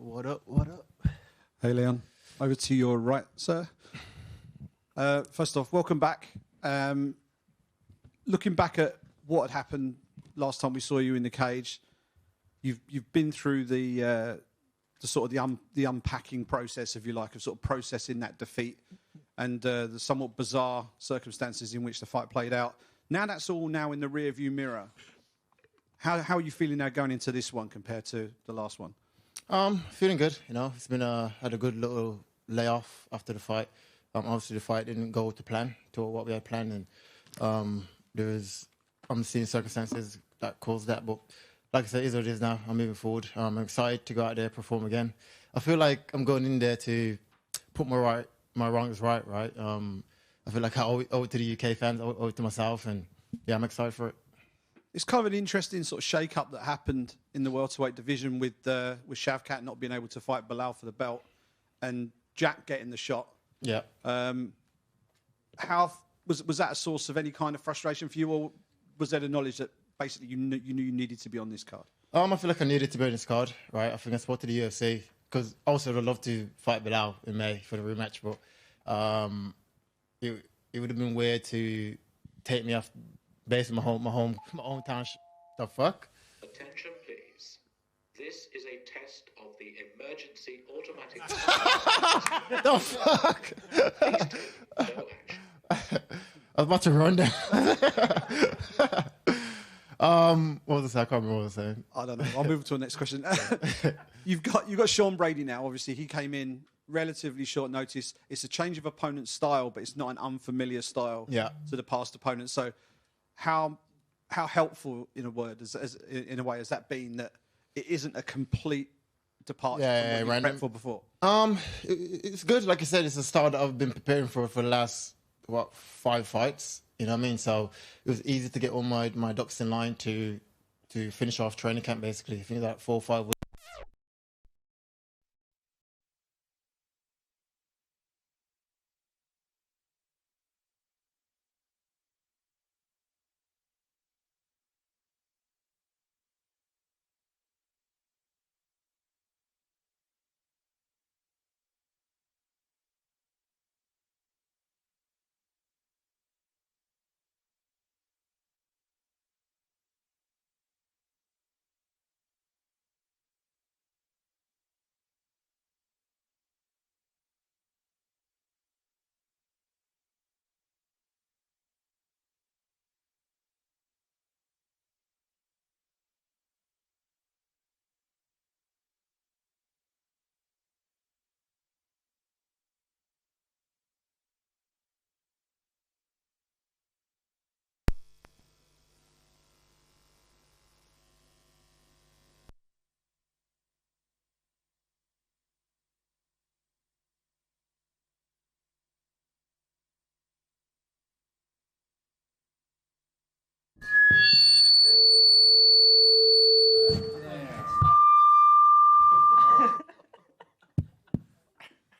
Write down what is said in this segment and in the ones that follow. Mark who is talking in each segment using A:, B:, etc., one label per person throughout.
A: What up? What up?
B: Hey, Leon. Over to your right, sir. First off, welcome back. Looking back at what had happened last time we saw you in the cage, you've been through the sort of the unpacking process, if you like, of sort of processing that defeat and the somewhat bizarre circumstances in which the fight played out. Now that's all now in the rearview mirror. How are you feeling now going into this one compared to the last one?
A: Feeling good. You know, it's been had a good little layoff after the fight. Obviously, the fight didn't go to plan, to what we had planned, and there was unforeseen circumstances that caused that. But like I said, it is what it is now. I'm moving forward. I'm excited to go out there, perform again. I feel like I'm going in there to put my wrongs right. I feel like I owe it to the UK fans, I owe it to myself, and yeah, I'm excited for it.
B: It's kind of an interesting sort of shake-up that happened in the welterweight division with Shavkat not being able to fight Bilal for the belt and Jack getting the shot.
A: Yeah.
B: How was that a source of any kind of frustration for you, or was there the knowledge that basically you knew you needed to be on this card?
A: I feel like I needed to be on this card, right? I think I spoke to the UFC because also I'd love to fight Bilal in May for the rematch, but it would have been weird to take me off based on my hometown. The fuck?
C: Attention, please. This is a test of the emergency automatic.
A: The fuck?
C: Please take no action.
A: I was about to run down. What was I? I can't remember what I was saying.
B: I don't know. I'll move to the next question. You've got Sean Brady now. Obviously, he came in relatively short notice. It's a change of opponent style, but it's not an unfamiliar style to the past opponent. So, how helpful, in a word, in a way, has that been that it isn't a complete departure from what you prepped for before?
A: It's good. Like I said, it's a style that I've been preparing for the last 5 fights. You know what I mean? So it was easy to get all my ducks in line to finish off training camp. Basically, I think that 4 or 5 weeks.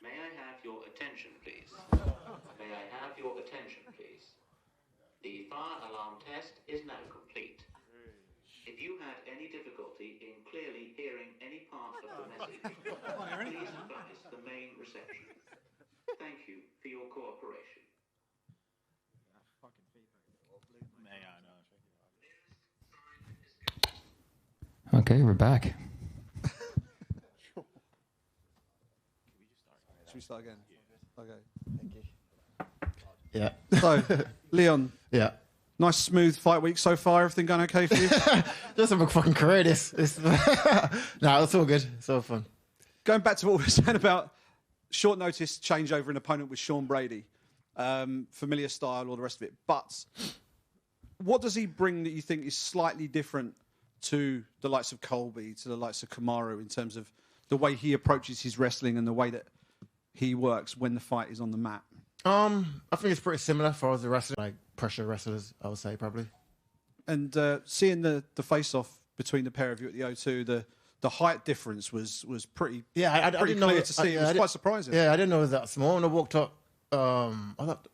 C: May I have your attention, please? May I have your attention, please? The fire alarm test is now complete. If you had any difficulty in clearly hearing any part of the message, please advise the main reception. Thank you for your cooperation.
D: Okay, we're back.
B: Should we start again? Okay.
A: Thank you. Yeah.
B: So, Leon.
A: Yeah.
B: Nice smooth fight week so far. Everything going okay for you?
A: Just have a fucking career. This. Nah, it's all good. It's all fun.
B: Going back to what we were saying about short notice changeover an opponent with Sean Brady, familiar style, all the rest of it. But what does he bring that you think is slightly different to the likes of Colby, to the likes of Kamaru, in terms of the way he approaches his wrestling and the way that he works when the fight is on the mat?
A: I think it's pretty similar for us, the wrestlers, like pressure wrestlers, I would say, probably.
B: And seeing the face-off between the pair of you at the O2, the height difference was pretty
A: I
B: pretty
A: didn't
B: clear
A: know
B: to see. It was quite surprising.
A: Yeah, I didn't know it was that small. When I walked up, I thought,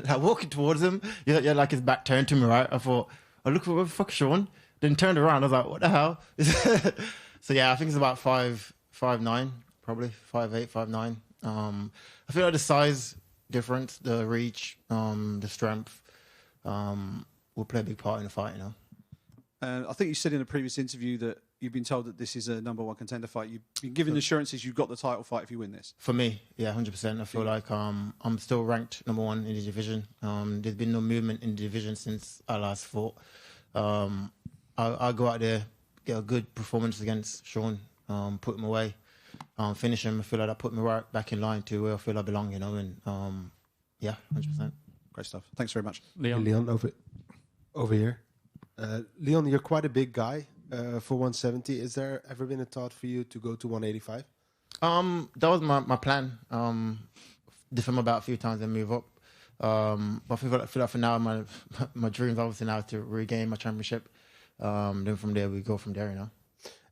A: like walking towards him, yeah, like his back turned to me, right? I thought, I look for what the fuck, Sean. Then turned around, I was like, what the hell? So yeah, I think it's about five 5'9", probably 5'8", 5'9". I feel like the size difference, the reach, the strength, will play a big part in the fight.
B: I think you said in a previous interview that you've been told that this is a number one contender fight. You've been given assurances you've got the title fight if you win this.
A: For me, yeah, 100%. I feel like I'm still ranked number one in the division. There's been no movement in the division since I last fought. I'll go out there, get a good performance against Sean, put him away, finish him. I feel like that put me right back in line to where I feel I belong, and yeah, 100%.
B: Great stuff. Thanks very much.
E: Leon, over here. Leon, you're quite a big guy for 170. Is there ever been a thought for you to go to 185?
A: That was my plan. Defend my belt a few times and move up. But I feel like for now, my dream's obviously now to regain my championship. Then from there, we go from there,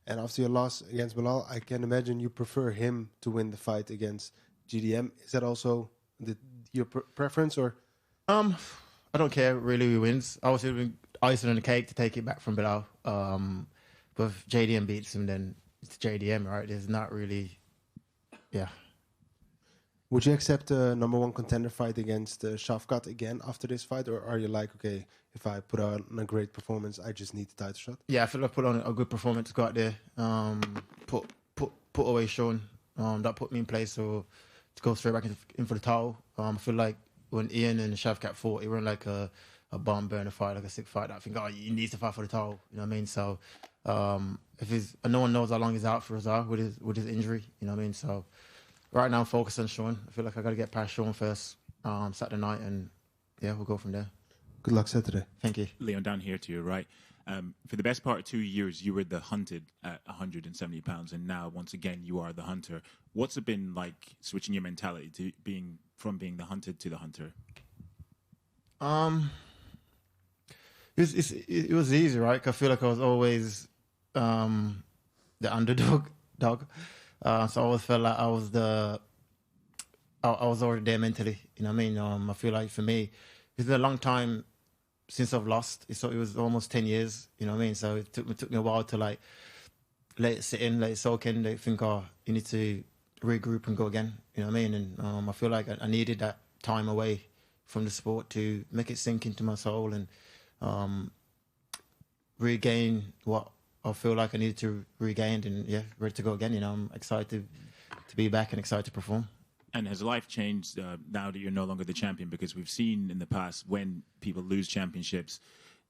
E: And after your loss against Bilal, I can imagine you prefer him to win the fight against GDM. Is that also your preference, or?
A: I don't care really who wins. I was doing icing on the cake to take it back from Bilal. But if JDM beats him, then it's JDM, right? There's not really, yeah.
E: Would you accept a number one contender fight against Shafkat again after this fight, or are you like, okay, if I put on a great performance, I just need the title shot?
A: Yeah, I feel like I put on a good performance, go out there, put away Sean. That put me in place to go straight back in for the title. I feel like when Ian and Shafkat fought, it wasn't like a bomb burner fight, like a sick fight. I think, he needs to fight for the title. You know what I mean? So no one knows how long he's out for Azar with his injury. You know what I mean? So right now I'm focused on Sean. I feel like I got to get past Sean first Saturday night, and yeah, we'll go from there.
E: Good luck Saturday.
A: Thank you.
F: Leon, down here to your right. For the best part of 2 years, you were the hunted at 170 pounds, and now once again you are the hunter. What's it been like switching your mentality to being the hunted to the hunter?
A: It was easy, right? 'Cause I feel like I was always the underdog. So I always felt like I was already there mentally. You know what I mean? I feel like for me, it's been a long time since I've lost. It was almost 10 years. You know what I mean? So it took me a while to like let it sit in, let it soak in. They think, you need to regroup and go again. You know what I mean? And I feel like I needed that time away from the sport to make it sink into my soul and regain what I feel like I needed to regain, and yeah, ready to go again. I'm excited to be back and excited to perform.
F: And has life changed now that you're no longer the champion? Because we've seen in the past when people lose championships,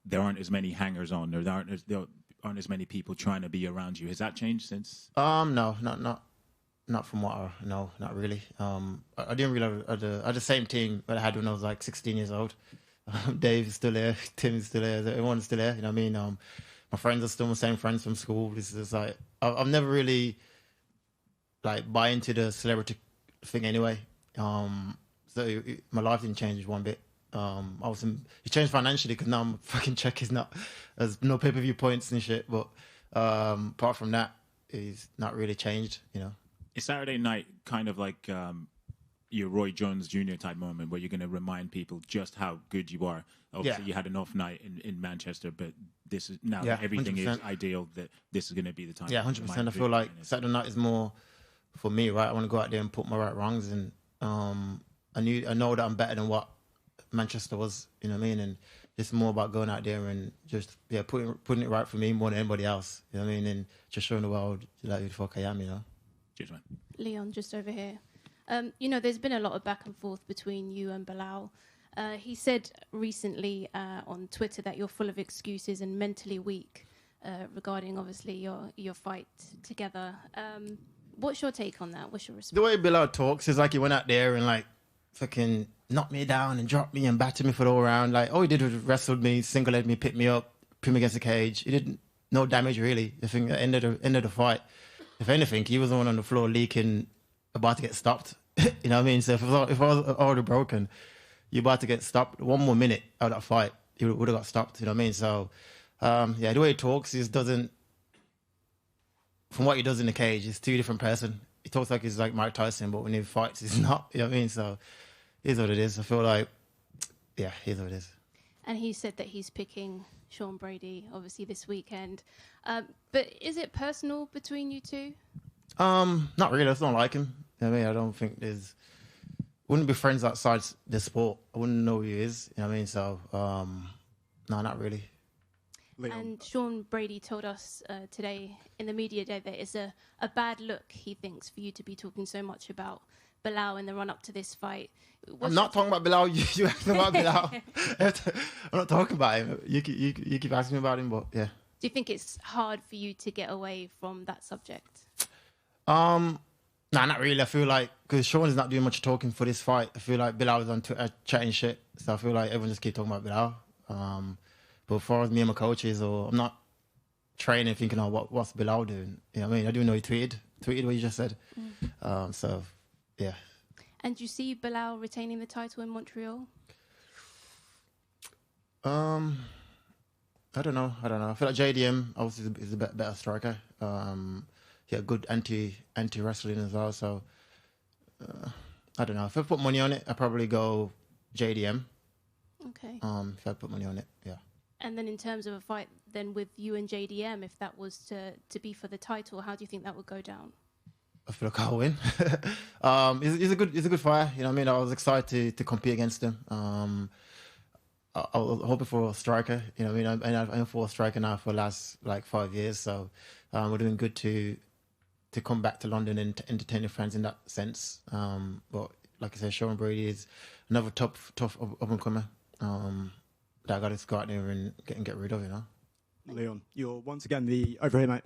F: there aren't as many hangers on, or there aren't as many people trying to be around you. Has that changed since?
A: No, not from what I know, not really. I didn't realize I had the same team that I had when I was like 16 years old. Dave is still there, Tim is still there, everyone's still there. You know what I mean? My friends are still my same friends from school. This is like I've never really like buy into the celebrity thing anyway. So my life didn't change one bit. It changed financially because now my fucking check is not, there's no pay-per-view points and shit. But apart from that, it's not really changed.
F: Is Saturday night kind of like your Roy Jones Jr. type moment where you're going to remind people just how good you are? Obviously, you had an off night in Manchester, but this is now that everything 100%. Is ideal, that this is going to be the time.
A: Yeah, 100%. I feel like Saturday night is more for me, right? I want to go out there and put my right wrongs, and I know that I'm better than what Manchester was. You know what I mean? And it's more about going out there and just putting it right for me more than anybody else. You know what I mean? And just showing the world like who the fuck I am.
F: Cheers, man.
G: Leon, just over here. There's been a lot of back and forth between you and Bilal. He said recently on Twitter that you're full of excuses and mentally weak regarding, obviously, your fight together. What's your take on that? What's your response?
A: The way Bilal talks is like he went out there and like fucking knocked me down and dropped me and battered me for the whole round. Like all he did was wrestled me, single-legged me, picked me up, put me against the cage. He did no damage really. I think at the end of the fight, if anything, he was the one on the floor leaking, about to get stopped. You know what I mean? So if I was already broken, you're about to get stopped. One more minute out of that fight, he would have got stopped. You know what I mean? So, the way he talks, he doesn't. From what he does in the cage, he's two different person. He talks like he's like Mike Tyson, but when he fights, he's not. You know what I mean? So, it is what it is. I feel like, it is what it is.
G: And he said that he's picking Sean Brady, obviously this weekend. But is it personal between you two?
A: Not really. I just don't like him. I mean, I don't think wouldn't be friends outside the sport. I wouldn't know who he is. You know what I mean? So, no, not really.
B: Leon.
G: And Sean Brady told us today in the media day that it's a bad look, he thinks, for you to be talking so much about Bilal in the run-up to this fight.
A: I'm not talking about Bilal. You asking about Bilal. I'm not talking about him. You keep asking me about him, but yeah.
G: Do you think it's hard for you to get away from that subject?
A: Nah, not really. I feel like, because Sean is not doing much talking for this fight, I feel like Bilal is on Twitter chatting shit. So I feel like everyone just keep talking about Bilal. But as far as me and my coaches, or I'm not training thinking, what's Bilal doing? You know what I mean? I do know he tweeted what you just said. So, yeah.
G: And do you see Bilal retaining the title in Montreal?
A: I don't know. I feel like JDM obviously is a better striker. He had good anti wrestling as well. So I don't know. If I put money on it, I'd probably go JDM.
G: Okay.
A: If I put money on it, yeah.
G: And then in terms of a fight then with you and JDM, if that was to be for the title, how do you think that would go down?
A: I feel like I'll win. He's a good fighter. You know what I mean? I was excited to compete against him. I was hoping for a striker. You know what I mean? I'm for a striker now for the last 5 years. So we're doing good to come back to London and to entertain the fans in that sense. But like I said, Sean Brady is another tough up and comer. That I got to go out there and get rid of, you know.
H: Leon, you're once again the over here, mate.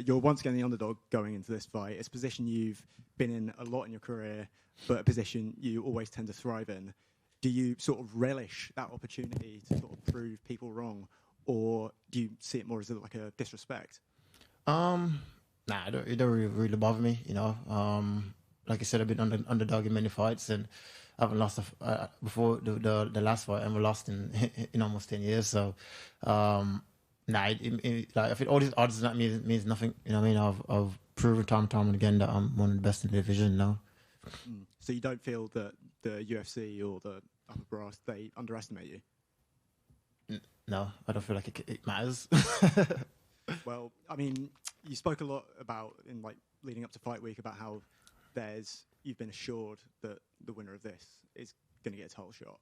H: You're once again the underdog going into this fight. It's a position you've been in a lot in your career, but a position you always tend to thrive in. Do you sort of relish that opportunity to sort of prove people wrong, or do you see it more as like a disrespect?
A: Nah, it don't really bother me, you know. Like I said, I've been underdog in many fights, and I haven't lost before the last fight. I haven't lost in almost 10 years. So, I think all these odds that means nothing. You know what I mean? I've proven time and again that I'm one of the best in the division now.
H: So you don't feel that the UFC or the upper brass, they underestimate you?
A: No, I don't feel like it matters.
H: Well, I mean, you spoke a lot about in leading up to fight week about how you've been assured that the winner of this is going to get a title shot.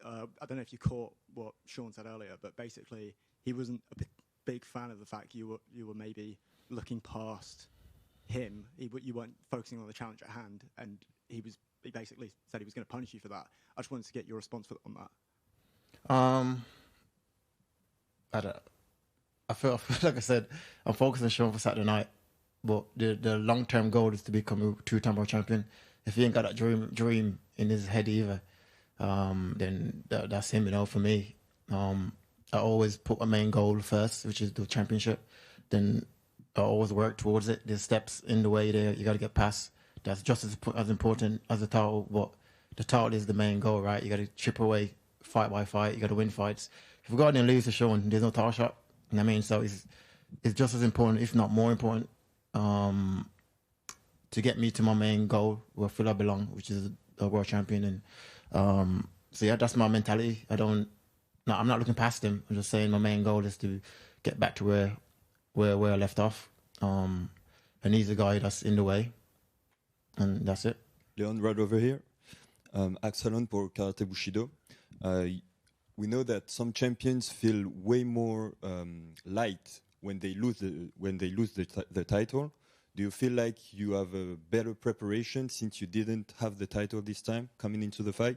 H: I don't know if you caught what Sean said earlier, but basically he wasn't a big fan of the fact you were maybe looking past him. You weren't focusing on the challenge at hand, and he basically said he was going to punish you for that. I just wanted to get your response on that.
A: I feel like I said, I'm focused on Sean for Saturday night, but the long-term goal is to become a two-time world champion. If he ain't got that dream in his head either, then that's him, you know, for me. I always put my main goal first, which is the championship. Then I always work towards it. There's steps in the way there you got to get past. That's just as important as the title, but the title is the main goal, right? You got to chip away fight by fight. You got to win fights. If we go out and lose to Sean, there's no title shot. You know what I mean? So it's just as important, if not more important, to get me to my main goal, where I feel I belong, which is a world champion. And so yeah, that's my mentality. I'm not looking past him. I'm just saying my main goal is to get back to where I left off. And he's the guy that's in the way. And that's it.
I: Leon, right over here. Axelon pour Karate Bushido. We know that some champions feel way more light when they lose the title. Do you feel like you have a better preparation since you didn't have the title this time coming into the fight?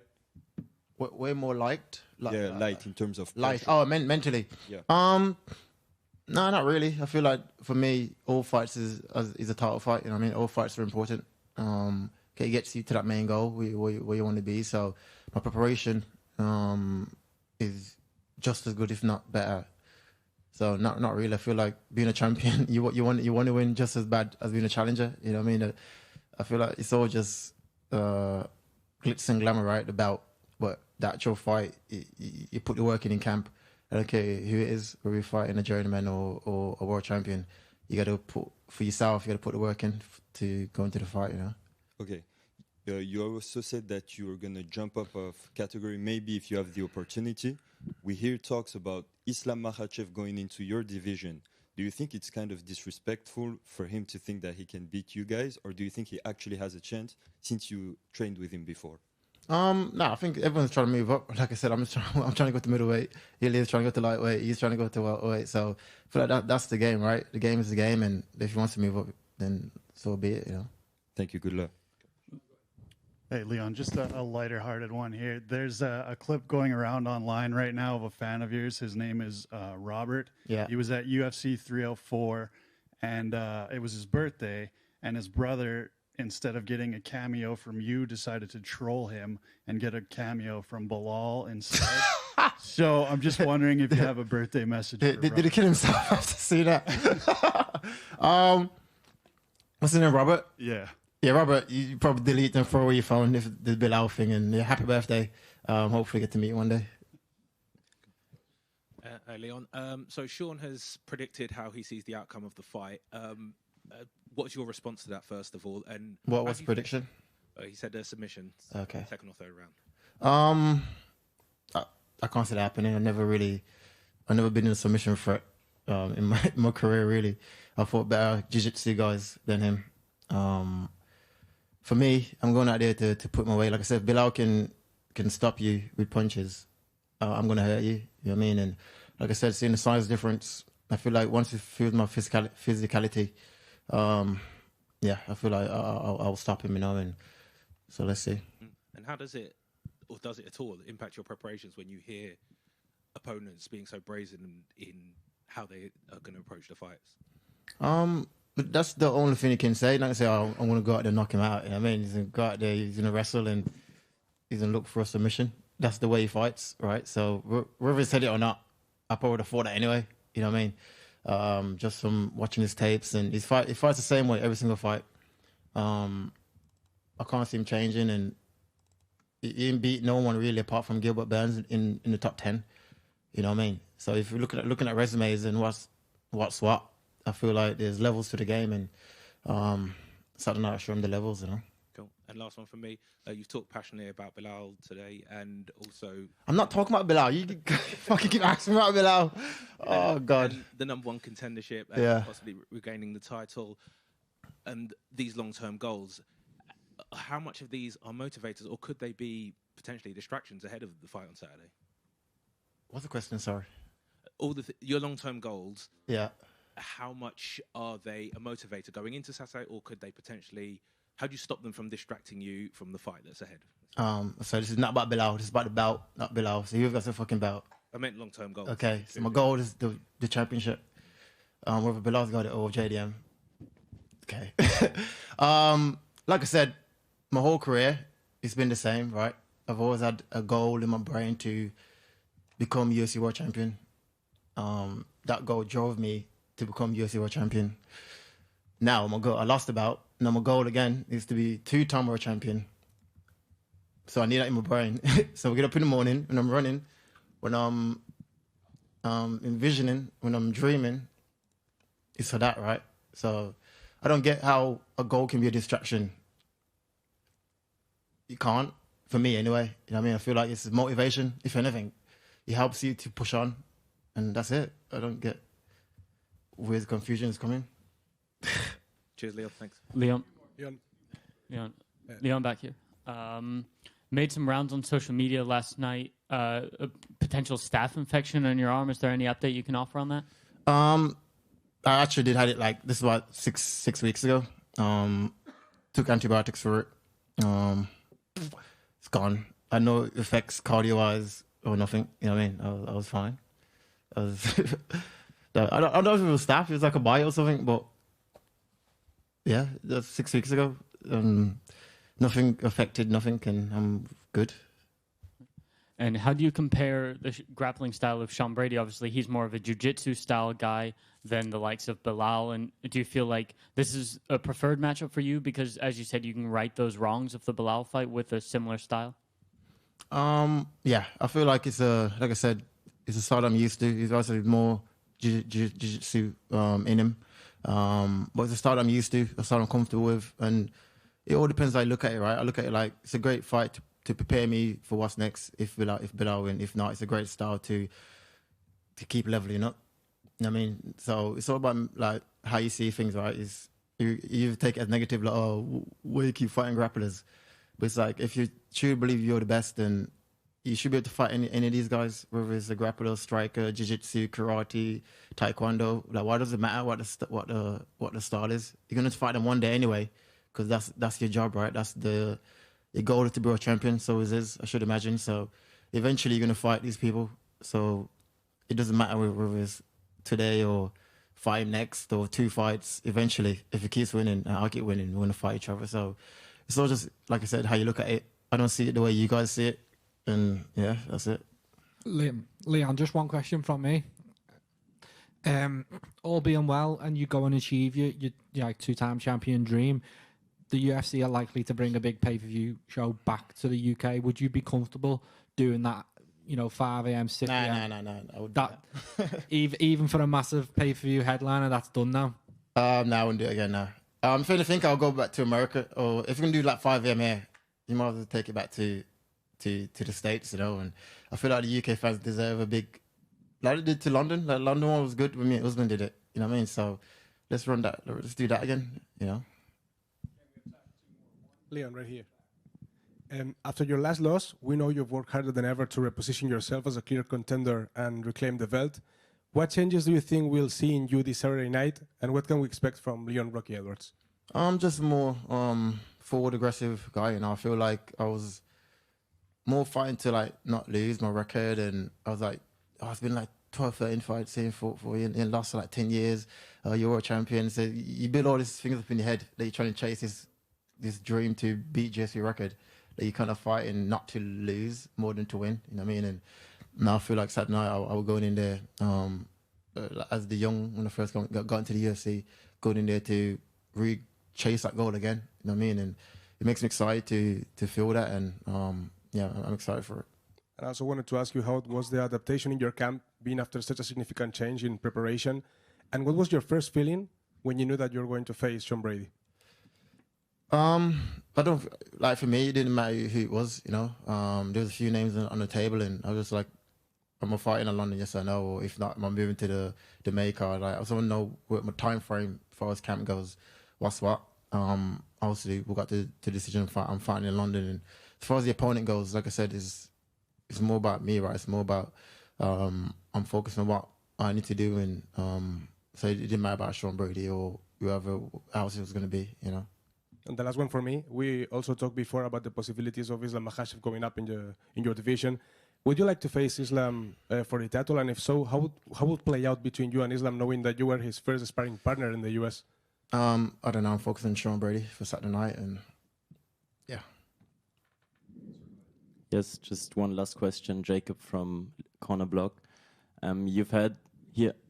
A: Way more light?
I: Light in terms of
A: light.
I: pressure.
A: Oh, mentally.
I: Yeah.
A: No, not really. I feel like for me, all fights is a title fight. You know what I mean? All fights are important. It gets you to that main goal where you want to be. So my preparation is just as good, if not better. So not really. I feel like being a champion, you want to win just as bad as being a challenger. You know what I mean? I feel like it's all just glitz and glamour, right? About but the actual fight, you put the work in camp. I don't care who it is, whether you're fighting a journeyman or a world champion. You got to put for yourself. You got to put the work in to go into the fight. You know.
I: Okay. You also said that you were going to jump up of category maybe if you have the opportunity. We hear talks about Islam Makhachev going into your division. Do you think it's kind of disrespectful for him to think that he can beat you guys, or do you think he actually has a chance since you trained with him before?
A: No, I think everyone's trying to move up. Like I said, I'm trying to go to middleweight. Ilya's trying to go to lightweight. He's trying to go to welterweight. So I feel like that's the game, right? The game is the game, and if he wants to move up, then so be it.
I: Thank you. Good luck.
J: Hey, Leon, just a lighter-hearted one here. There's a clip going around online right now of a fan of yours. His name is Robert.
A: Yeah.
J: He was at UFC 304, and it was his birthday, and his brother, instead of getting a cameo from you, decided to troll him and get a cameo from Bilal instead. So I'm just wondering if you have a birthday message for
A: Did he kill himself after seeing that? What's his name, Robert?
J: Yeah.
A: Yeah, Robert, you probably delete and throw away your phone if the Bilal thing. And yeah, happy birthday. Hopefully get to meet you one day.
K: Leon. So Sean has predicted how he sees the outcome of the fight. What's your response to that, first of all? And
A: What was the prediction?
K: He said a submission.
A: Okay.
K: Second or third round.
A: I can't see that happening. I've never been in a submission threat in my career, really. I fought better jiu-jitsu guys than him. For me, I'm going out there to put my weight. Like I said, Bilal can stop you with punches. I'm going to hurt you. You know what I mean? And like I said, seeing the size difference, I feel like once it feels my physicality, yeah, I feel like I'll stop him, and so let's see.
K: And how does it, or does it at all, impact your preparations when you hear opponents being so brazen in how they are going to approach the fights?
A: But that's the only thing he can say. He's not going to say, oh, I'm going to go out there and knock him out. You know what I mean? He's going to go out there, he's going to wrestle, and he's going to look for a submission. That's the way he fights, right? So whether he said it or not, I probably would have fought that anyway. You know what I mean? Just from watching his tapes, and he fights the same way every single fight. I can't see him changing, and he didn't beat no one really apart from Gilbert Burns in the top 10. You know what I mean? So if you're looking at resumes and what's what, I feel like there's levels to the game, and Saturday night I show him the levels,
K: Cool. And last one from me. You've talked passionately about Bilal today, and also...
A: I'm not talking about Bilal. You fucking keep asking me about Bilal. Oh, God.
K: And the #1 contendership, and possibly regaining the title, and these long-term goals. How much of these are motivators, or could they be potentially distractions ahead of the fight on Saturday?
A: What's the question? Sorry.
K: Your long-term goals.
A: Yeah.
K: How much are they a motivator going into Saturday, or could they potentially... How do you stop them from distracting you from the fight that's ahead?
A: So this is not about Bilal. This is about the belt, not Bilal. So you've got some fucking belt.
K: I meant long-term goals.
A: Okay. So my goal is the championship. Whether Bilal's got it or JDM. Okay. Like I said, my whole career, it's been the same, right? I've always had a goal in my brain to become UFC World Champion. That goal drove me to become UFC World Champion. Now I lost the belt. Now my goal again is to be 2-time World Champion. So I need that in my brain. So I get up in the morning when I'm running, when I'm envisioning, when I'm dreaming. It's for that, right? So I don't get how a goal can be a distraction. You can't, for me anyway. You know what I mean? I feel like it's motivation. If anything, it helps you to push on, and that's it. I don't get where the confusion is coming.
K: Cheers, Leon. Thanks.
L: Leon, back here. Made some rounds on social media last night. A potential staph infection on your arm. Is there any update you can offer on that?
A: I actually did have it this is about six weeks ago. Took antibiotics for it. It's gone. I know it affects cardio-wise or nothing. You know what I mean? I was fine. I don't know if it was staph. It was like a bite or something, but yeah, that's 6 weeks ago. Nothing affected, nothing, and I'm good.
L: And how do you compare the grappling style of Sean Brady? Obviously, he's more of a jiu-jitsu style guy than the likes of Bilal. And do you feel like this is a preferred matchup for you? Because, as you said, you can right those wrongs of the Bilal fight with a similar style?
A: Yeah, I feel like like I said, it's a style I'm used to. He's also more jiu-jitsu in him. But it's a style I'm used to, a style I'm comfortable with. And it all depends how I look at it, right? I look at it like it's a great fight to prepare me for what's next if Bilal win. If not, it's a great style to keep leveling up. I mean, so it's all about like how you see things, right? Is you take it as negative, like, oh, why you keep fighting grapplers? But it's like, if you truly believe you're the best, then you should be able to fight any of these guys, whether it's a grappler, striker, jiu-jitsu, karate, taekwondo. Like, why does it matter what the style is? You're gonna fight them one day anyway, because that's your job, right? That's your goal is to be a champion. So it is, I should imagine. So eventually you're gonna fight these people. So it doesn't matter whether it's today or fight next or 2 fights. Eventually, if he keeps winning and I keep winning, we're gonna fight each other. So it's all just, like I said, how you look at it. I don't see it the way you guys see it, and yeah, that's it.
M: Leon, just one question from me. All being well, and you go and achieve your like 2-time champion dream, the UFC are likely to bring a big pay-per-view show back to the UK. Would you be comfortable doing that? 5 a.m. 6 a.m.
A: No. I would
M: that even for a massive pay-per-view headliner, that's done now.
A: No, I wouldn't do it again now. If anything, I'll go back to America, or if you're gonna do like 5 a.m. here, you might as well take it back to the States, And I feel like the UK fans deserve a big, like they did to London. Like London one was good when me and husband did it. You know what I mean? So let's run that. Let's do that again.
E: Leon, right here. After your last loss, we know you've worked harder than ever to reposition yourself as a clear contender and reclaim the belt. What changes do you think we'll see in you this Saturday night, and what can we expect from Leon Rocky Edwards?
A: I'm just more forward aggressive guy, I feel like I was more fighting to like not lose my record, and I was like, it's been like 12, 13 fights here for and lost for like 10 years. You're a champion, so you build all these things up in your head that you're trying to chase this dream to beat GSP record. That you kind of fighting not to lose more than to win, you know what I mean? And now I feel like Saturday night I was going in there as the young, when I first got into the UFC, going in there to chase that goal again, you know what I mean? And it makes me excited to feel that, and I'm excited for it.
E: And I also wanted to ask you how was the adaptation in your camp, being after such a significant change in preparation, and what was your first feeling when you knew that you were going to face Sean Brady?
A: I don't like, for me it didn't matter who it was, there was a few names on the table, and I was just like, am I fighting in London, yes or no, or if not, am I moving to the Jamaica? Like, I just want to know what my time frame as far as camp goes, what's what. Obviously we got the decision I'm fighting in London, and as far as the opponent goes, like I said, it's more about me, right? It's more about I'm focused on what I need to do, and so it didn't matter about Sean Brady or whoever else it was going to be,
E: And the last one for me, we also talked before about the possibilities of Islam Makhachev going up in your division. Would you like to face Islam for the title? And if so, how would it play out between you and Islam, knowing that you were his first sparring partner in the US?
A: I don't know. I'm focusing on Sean Brady for Saturday night, and yeah.
N: Yes, just one last question, Jacob from Corner Block. You've had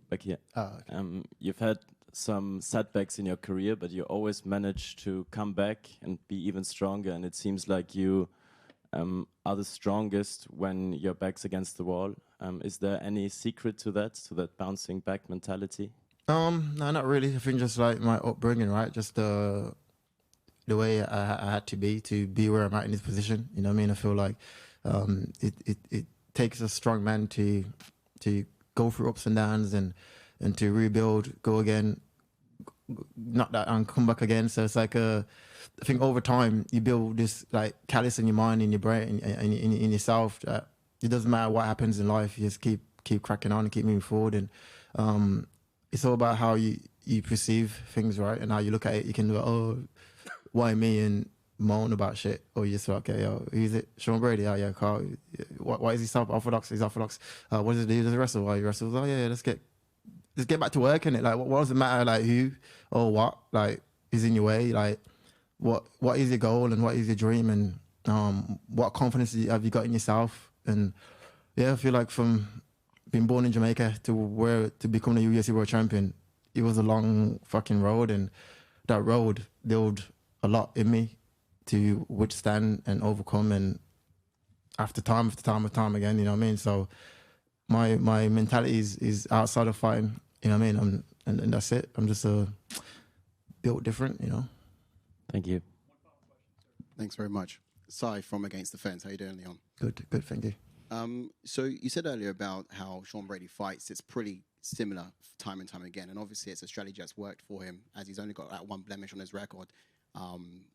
N: back here. Okay. You've had some setbacks in your career, but you always manage to come back and be even stronger. And it seems like you are the strongest when your back's against the wall. Is there any secret to that bouncing back mentality?
A: No, not really. I think just like my upbringing, right? Just the way I had to be where I'm at in this position. You know what I mean? I feel like it takes a strong man to go through ups and downs and to rebuild, go again, not that, and come back again. So it's like I think over time you build this like callus in your mind, in your brain, in yourself. It doesn't matter what happens in life. You just keep cracking on and keep moving forward. And it's all about how you perceive things, right? And how you look at it. You can go, why me, and moan about shit, or you just like, okay, who's it? Sean Brady? Oh yeah, Carl. Why is he so orthodox? He's orthodox. What does he do? Does he wrestle? Why he wrestles? Oh yeah, let's get back to work, innit? Like, what does it matter? Like, who or what? Like, is in your way? Like, what is your goal and what is your dream, and what confidence have you got in yourself? And yeah, I feel like from being born in Jamaica to become a UFC world champion, it was a long fucking road, and that road built a lot in me to withstand and overcome, and after time again, you know what I mean? So my mentality is outside of fighting, you know what I mean? And that's it. I'm just built different, you know.
N: Thank you.
O: Thanks very much. Sai from Against the Fence. How you doing, Leon?
A: Good, thank you.
O: So you said earlier about how Sean Brady fights. It's pretty similar time and time again. And obviously it's a strategy that's worked for him as he's only got that one blemish on his record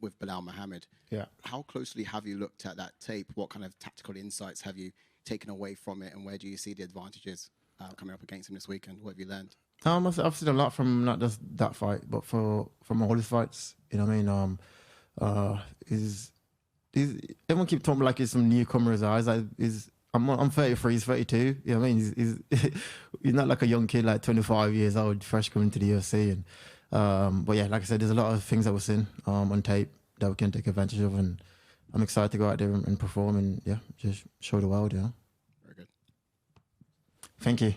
O: with Bilal Muhammad.
A: Yeah.
O: How closely have you looked at that tape? What kind of tactical insights have you taken away from it? And where do you see the advantages coming up against him this weekend? What have you learned?
A: I've seen a lot from not just that fight, but from all his fights. You know what I mean? Everyone keep talking like he's some newcomer's eyes. I'm 33, he's 32. You know what I mean? He's not like a young kid, like 25 years old, fresh coming to the UFC. And but yeah, like I said, there's a lot of things that we're seeing on tape that we can take advantage of, and I'm excited to go out there and perform and just show the world.
O: Very good.
A: Thank you.